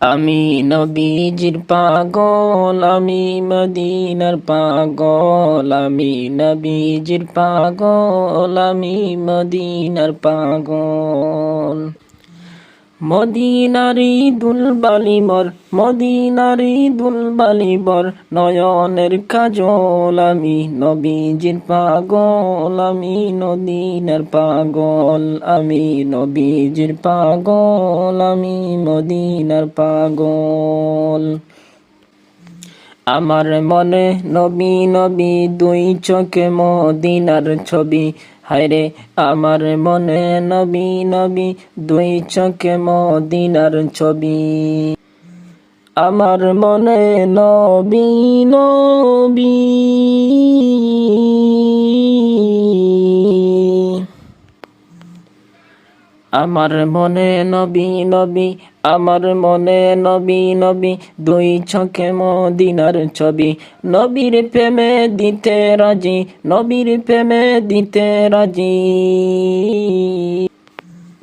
আমি নবীজির পাগল, আমি মদিনার পাগল, আমি নবীজির পাগল, আমি মদিনার পাগল। মদিনারি দুলবালি মর, মদিনারি দুলবালি বর, নয়নের কাজল, আমি নবীজির পাগল, আমি মদিনার পাগল, আমি নবীজির পাগল, আমি মদিনার পাগল। আমার মনে নবী নবী দুই চোখে মদিনার ছবি, হায়রে আমার মনে নবী নবী দুই চোখে মদিনার ছবি। আমার মনে নবী নবী, আমার মনে নবী নবী, আমার মনে নবী নবী দুই চোখে মদিনার ছবি। নবীর প্রেমে দিতে রাজি, নবীর প্রেমে দিতে রাজি,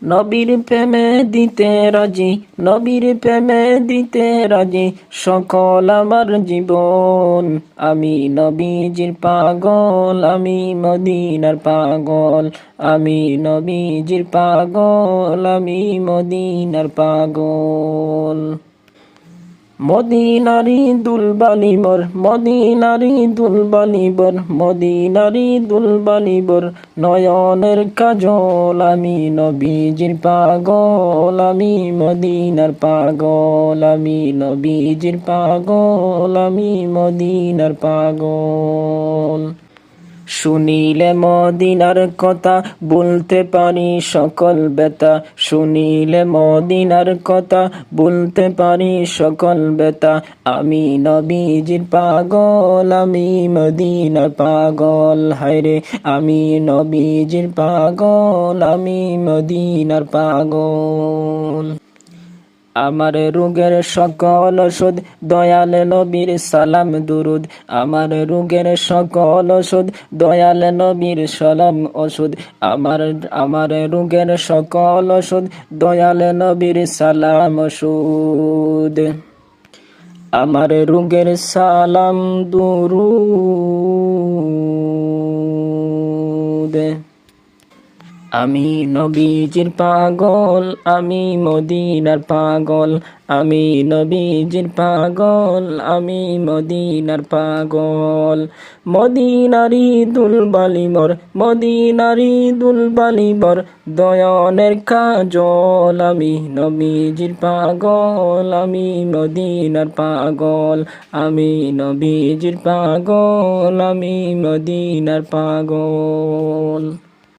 নবীর প্রেমে দিতে রাজি, নবীর প্রেমে দিতে রাজি, সকল আমার জীবন। আমি নবীজির পাগল, আমি মদিনার পাগল, আমি নবীজির পাগল, আমি মদিনার পাগল। মদিনারি দুলবালি বর, মদিনারি দুলবালি বর, মদিনারি দুলবালি বর, নয়নের কাজল, আমি নবীজির পাগল, আমি মদিনার পাগল, আমি নবীজির পাগল, আমি মদিনার পাগল। শুনিলে মদিনার কথা বলতে পারি সকল ব্যথা, শুনিলে মদিনার কথা বলতে পারি সকল ব্যথা। আমি নবীজির পাগল, আমি মদিনার পাগল, হায়রে আমি নবীজির পাগল, আমি মদিনার পাগল। আমার রোগের সকল ওষুধ দয়াল নবীর সালাম দুরুদ, আমার রোগের সকল ওষুধ দয়াল নবীর সালাম ওষুধ, আমার রোগের সকল ওষুধ দয়াল নবীর সালাম ওষুধ। আমার রোগের সালাম দুরুদ। আমি নবীজির পাগল, আমি মদিনার পাগল, আমি নবীজির পাগল, আমি মদিনার পাগল। মদিনারি দুলবালি মর, মদিনারি দুলবালি বর, দয়নের কাজল, আমি নবীজির পাগল, আমি মদিনার পাগল, আমি নবীজির পাগল, আমি মদিনার পাগল।